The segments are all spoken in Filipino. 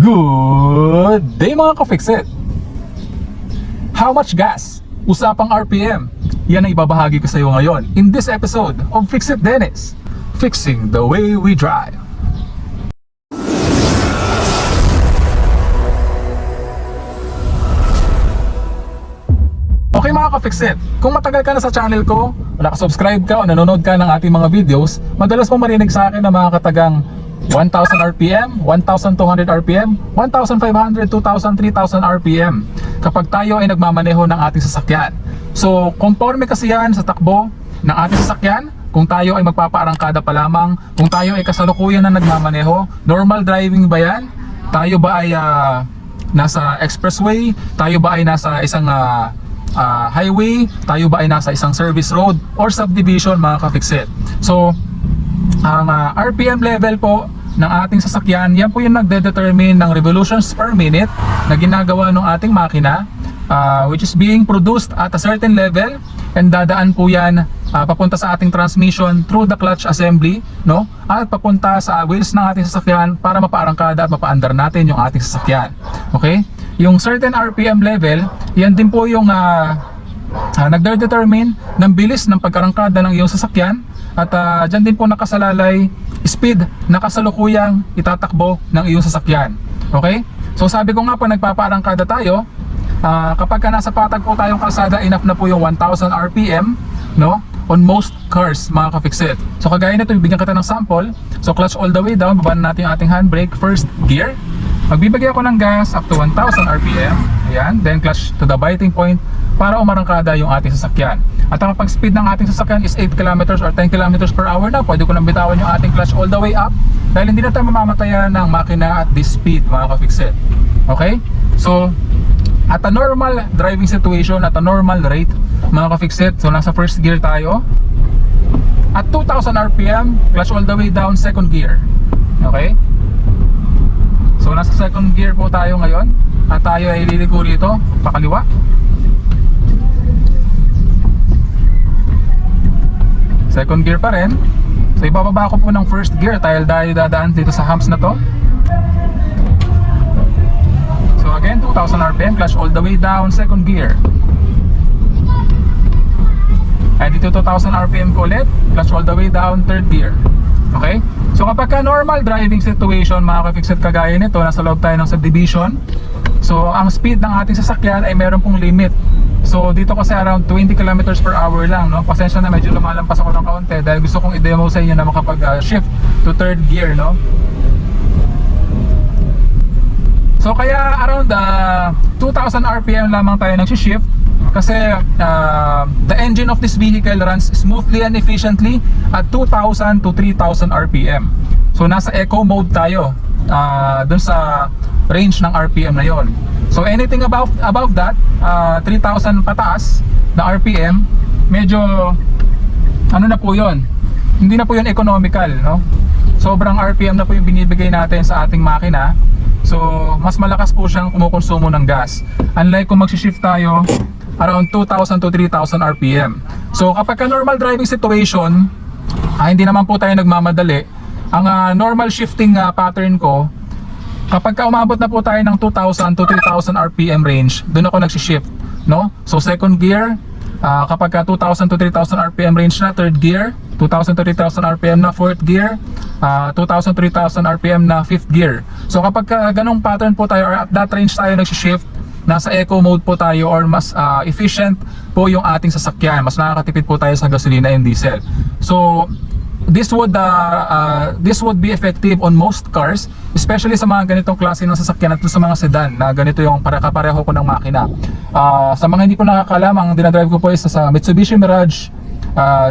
Good day mga ka-Fixit! How much gas? Usapang RPM. Yan ang ibabahagi ko sa iyo ngayon in this episode of Fixit Dennis, fixing the way we drive. Okay mga ka-Fixit, kung matagal ka na sa channel ko, nakasubscribe ka o nanonood ka ng ating mga videos, madalas mo marinig sa akin na mga katagang 1,000 RPM, 1,200 RPM, 1,500, 2,000, 3,000 RPM kapag tayo ay nagmamaneho ng ating sasakyan. So, conforme kasi yan sa takbo ng ating sasakyan. Kung tayo ay magpapaarangkada pa lamang, kung tayo ay kasalukuyan na nagmamaneho, normal driving ba yan? Tayo ba ay nasa expressway? Tayo ba ay nasa isang highway? Tayo ba ay nasa isang service road or subdivision mga ka-Fixit? So, ang RPM level po ng ating sasakyan, yan po yung nagde-determine ng revolutions per minute na ginagawa ng ating makina, which is being produced at a certain level, and dadaan po yan papunta sa ating transmission through the clutch assembly, no? At papunta sa wheels ng ating sasakyan para mapaarangkada at mapaandar natin yung ating sasakyan. Okay? Yung certain RPM level, yan din po yung nagde-determine ng bilis ng pagkarangkada ng iyong sasakyan, at dyan din po nakasalalay speed na kasalukuyang itatakbo ng iyong sasakyan. Okay? So sabi ko nga po, nagpapaarangkada tayo, kapag ka nasa patag po tayong kalsada, enough na po yung 1,000 RPM, no? On most cars mga ka-Fixit. So kagaya nito, bibigyan kita ng sample. So clutch all the way down, babaan natin yung ating handbrake, first gear. Magbibigay ako ng gas up to 1,000 RPM. Ayan, then clutch to the biting point para umarangkada yung ating sasakyan. At ang pag-speed ng ating sasakyan is 8 km or 10 km per hour na. Pwede ko nang bitawan yung ating clutch all the way up dahil hindi na tayo mamamatayan ng makina at this speed mga ka-Fixit. Okay? So, at a normal driving situation, at a normal rate mga ka-Fixit, so nasa first gear tayo. At 2,000 RPM, clutch all the way down, second gear. Okay? So nasa second gear po tayo ngayon at tayo ay liliko dito pakaliwa. Second gear pa rin. So ibababa ko po ng first gear dahil dadaan dito sa humps na to. So again, 2,000 RPM, clutch all the way down, second gear. And dito 2,000 RPM ko ulit, clutch all the way down, third gear. Okay? So kapag ka normal driving situation mga ka-Fixit, kagaya nito, nasa loob tayo ng subdivision. So ang speed ng ating sasakyan ay meron pong limit. So dito kasi around 20 km per hour lang, no? Pasensya na, medyo lumalampas ako ng kaunti dahil gusto kong i-demo sa inyo na makapag-shift to third gear, no? So kaya around 2,000 RPM lamang tayo nag-shift kasi the engine of this vehicle runs smoothly and efficiently at 2,000 to 3,000 RPM. So nasa eco mode tayo dun sa range ng RPM na yon. So anything above that 3,000 pataas na RPM, medyo ano na po yon, hindi na po yon economical, no? Sobrang RPM na po yung binibigay natin sa ating makina. So mas malakas po siyang kumukonsumo ng gas, unlike kung mag-shift tayo around 2,000 to 3,000 RPM. So kapag ka normal driving situation, hindi naman po tayo nagmamadali. Ang normal shifting pattern ko, kapag ka umabot na po tayo ng 2,000 to 3,000 RPM range, doon ako nag-shift, no? So second gear, kapag ka 2,000 to 3,000 RPM range na, third gear, 2,000 to 3,000 RPM na fourth gear, 2,000 to 3,000 RPM na fifth gear. So kapag ka ganong pattern po tayo, or at that range tayo nag-shift, nasa eco mode po tayo, or mas efficient po yung ating sasakyan, mas nakakatipid po tayo sa gasolina and diesel. So this would be effective on most cars, especially sa mga ganitong klase ng sasakyan at sa mga sedan na ganito yung kapareho ko ng makina. Sa mga hindi po nakakalam, ang dinadrive ko po is sa Mitsubishi Mirage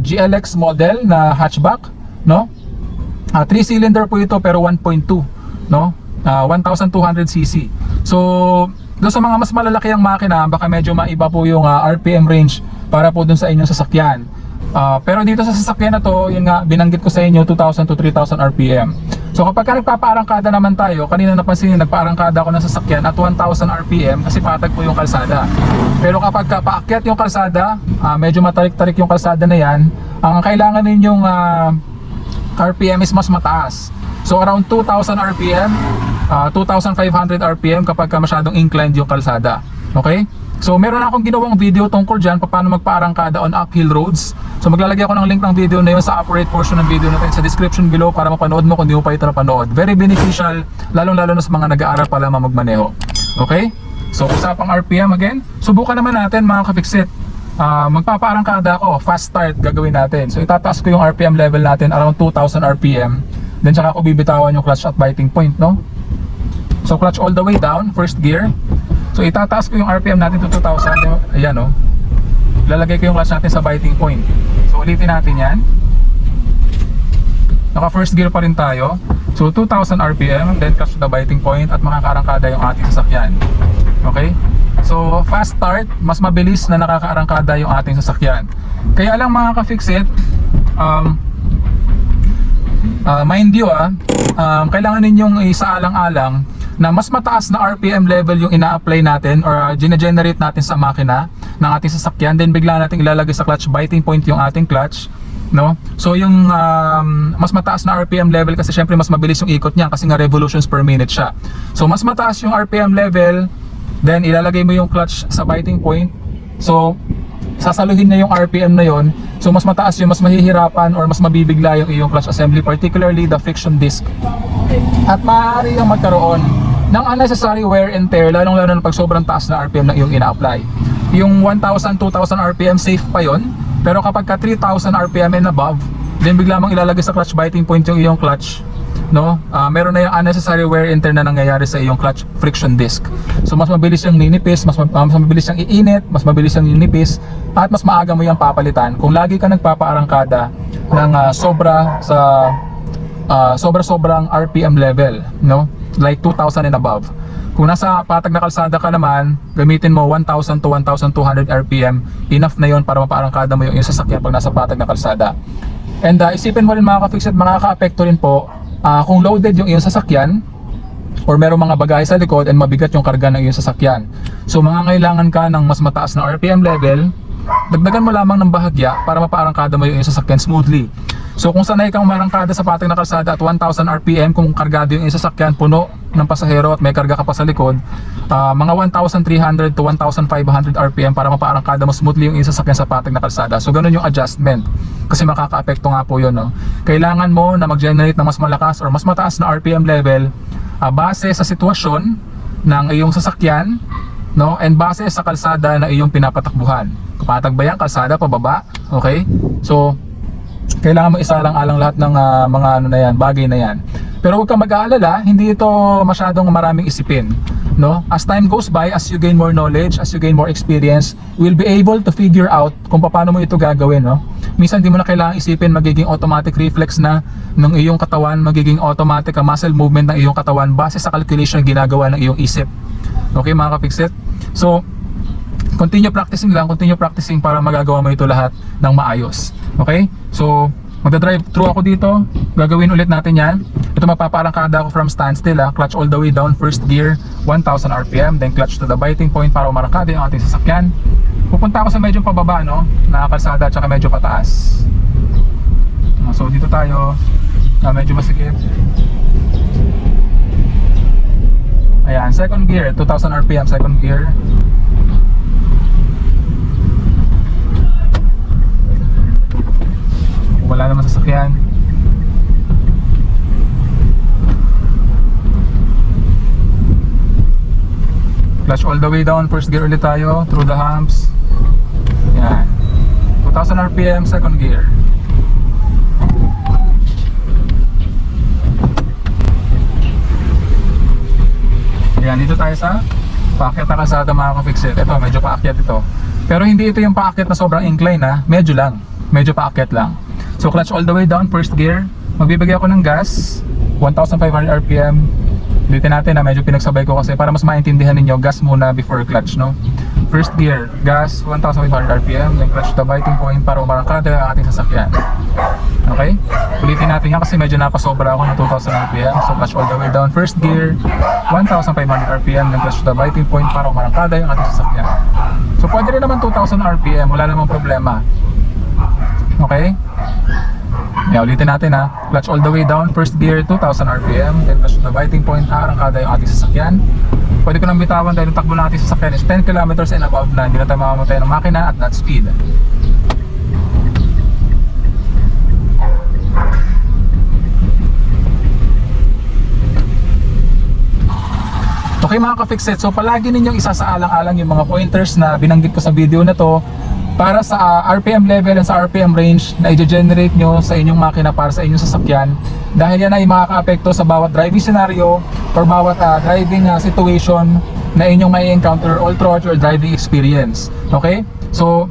GLX model na hatchback, no? 3-cylinder po ito pero 1.2, no? 1,200cc. So doon sa mga mas malalaki ang makina, baka medyo maiba po yung RPM range para po dun sa inyong sasakyan. Pero dito sa sasakyan na to, yun nga, binanggit ko sa inyo, 2,000 to 3,000 RPM. So kapag ka nagpapaarangkada naman tayo, kanina napansin nyo, nagpaarangkada ako ng sasakyan at 1,000 RPM kasi patag po yung kalsada. Pero kapag ka paakyat yung kalsada, medyo matarik-tarik yung kalsada na yan, ang kailangan ninyong RPM is mas mataas. So around 2,000 RPM, 2,500 RPM kapag ka masyadong inclined yung kalsada. Okay? So meron akong ginawang video tungkol dyan paano magpaarangkada on uphill roads. So maglalagay ako ng link ng video na yun sa upper right portion ng video natin sa description below para mapanood mo kung di mo pa ito napanood. Very beneficial, lalong-lalo na sa mga nag-aaral pa lamang magmaneho. Okay? So usapang RPM again, subukan naman natin mga kafiksit. Magpapaarangkada ako, fast start gagawin natin. So itataas ko yung RPM level natin around 2,000 RPM. Then saka ko bibitawan yung clutch at biting point, no? So clutch all the way down, first gear. So itataas ko yung RPM natin to 2,000. Ayan, no? Lalagay ko yung clutch natin sa biting point. So ulitin natin yan. Naka first gear pa rin tayo. So 2,000 RPM, then clutch to the biting point at makakaarangkada yung ating sasakyan. Okay? So fast start, mas mabilis na nakakaarangkada yung ating sasakyan. Kaya lang mga ka-fixit, mind you kailangan ninyong isaalang-alang na mas mataas na RPM level yung ina-apply natin or gine-generate natin sa makina ng ating sasakyan, then bigla natin ilalagay sa clutch biting point yung ating clutch, no? So yung mas mataas na RPM level kasi syempre mas mabilis yung ikot niya kasi nga revolutions per minute siya. So mas mataas yung RPM level, then ilalagay mo yung clutch sa biting point. So sasaluhin na yung RPM na yon. So mas mataas yung mas mahihirapan or mas mabibigla yung iyong clutch assembly, particularly the friction disc. At maaari yung magkaroon ng unnecessary wear and tear, lalong-lalo na pag sobrang taas na RPM na iyong ina-apply. Yung 1,000, 2,000 RPM safe pa yon. Pero kapag ka 3,000 RPM and above, then bigla mong ilalagay sa clutch biting point yung iyong clutch, no? Meron na yung unnecessary wear and tear na nangyayari sa iyong clutch friction disc. So mas mabilis yung ninipis, mas mabilis yung iinit, mas mabilis yung ninipis, at mas maaga mo yung papalitan kung lagi ka nagpapaarangkada ng sobrang RPM level, no? Like 2,000 and above. Kung nasa patag na kalsada ka naman, gamitin mo 1,000 to 1,200 RPM, enough na yon para mapaarangkada mo yung sasakyan pag nasa patag na kalsada. And isipin mo rin mga ka-fixit, makaka-apekto rin po kung loaded yung iyong sasakyan or merong mga bagahe sa likod and mabigat yung karga ng iyong sasakyan. So mangangailangan ka ng mas mataas na RPM level, dagdagan mo lamang ng bahagya para mapaarangkada mo yung iyong sasakyan smoothly. So kung sanay kang marangkada sa patag na kalsada at 1,000 RPM, kung kargado yung iyong sasakyan, puno ng pasahero at may karga ka pa sa likod, mga 1,300 to 1,500 RPM para mapaarangkada mo smoothly yung iyong sasakyan sa patag na kalsada. So ganun yung adjustment, kasi makaka-apekto nga po yun, no? Kailangan mo na mag-generate ng mas malakas or mas mataas na RPM level base sa sitwasyon ng iyong sasakyan, no? And base sa kalsada na iyong pinapatakbuhan. Kapatag ba yan, kalsada pababa? Okay? So kailangan mo isalang-alang lahat ng mga bagay na yan. Pero huwag kang mag-aalala, hindi ito masyadong maraming isipin, no? As time goes by, as you gain more knowledge, as you gain more experience, you will be able to figure out kung paano mo ito gagawin, no? Minsan di mo na kailangang isipin, magiging automatic reflex na ng iyong katawan, magiging automatic muscle movement ng iyong katawan base sa calculation na ginagawa ng iyong isip. Okay mga ka-fixit? So continue practicing para magagawa mo ito lahat ng maayos. Okay? So magdadrive through ako dito, gagawin ulit natin yan. Ito mapaparangkada ako from standstill, clutch all the way down, first gear, 1,000 RPM, then clutch to the biting point para umarangkada yung ating sasakyan. Pupunta ako sa medyo pababa, no? Na kalsada at saka medyo pataas. So dito tayo, medyo masikip. Ayan, second gear, 2,000 RPM, second gear. Wala naman sasakyan. Clutch all the way down, first gear ulit tayo, through the humps. Yan, 2,000 RPM, second gear. Yan, dito tayo sa paakyat na kalsada mga ka-fixit. Ito, medyo paakyat ito. Pero hindi ito yung paakyat na sobrang incline, medyo lang, medyo paakyat lang. So clutch all the way down, first gear. Magbibigay ako ng gas, 1,500 RPM. Ulitin natin medyo pinagsabay ko kasi para mas maintindihan ninyo, gas muna before clutch, no? First gear, gas, 1,500 RPM, then clutch the biting point para umarangkada ang ating sasakyan. Okay? Ulitin natin yan kasi medyo napasobra ako ng 2,000 RPM. So clutch all the way down, first gear, 1,500 RPM, then clutch the biting point para umarangkada yung ating sasakyan. So pwede rin naman 2,000 RPM, wala namang problema. Okay? Kaya ulitin natin ha. Clutch all the way down, first gear, 2,000 RPM. Then touch the biting point, arangkada yung ating sasakyan. Pwede ko nang bitawan dahil yung takbo natin sa sasakyan is 10 kilometers and above na. Hindi na tayo mamamatay ng makina at that speed. Okay mga ka-fixit, so palagi ninyong isasaalang-alang yung mga pointers na binanggit ko sa video na to para sa RPM level and sa RPM range na i-generate nyo sa inyong makina para sa inyong sasakyan, dahil yan ay makaka-apekto sa bawat driving scenario or bawat driving situation na inyong may encounter all throughout your driving experience. Okay? So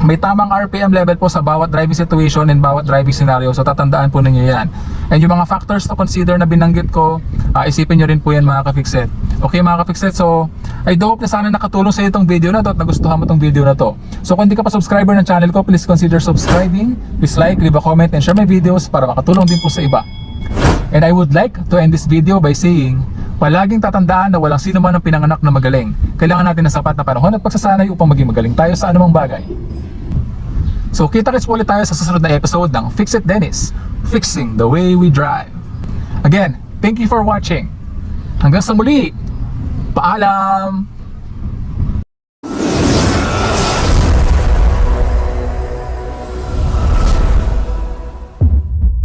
may tamang RPM level po sa bawat driving situation and bawat driving scenario, so tatandaan po ninyo yan. And yung mga factors to consider na binanggit ko, isipin nyo rin po yan mga ka-fixit. Okay mga ka-fixit, so I do hope na sana nakatulong sa iyo itong video na to at nagustuhan mo itong video na to. So kung hindi ka pa subscriber ng channel ko, please consider subscribing, please like, leave a comment and share my videos para makatulong din po sa iba. And I would like to end this video by saying, palaging tatandaan na walang sino man ang pinanganak na magaling. Kailangan natin ng sapat na panahon at pagsasanay upang maging magaling tayo sa anumang bagay. So kita-kits po ulit tayo sa susunod na episode ng Fix It Dennis, Fixing the Way We Drive. Again, thank you for watching. Hanggang sa muli, paalam!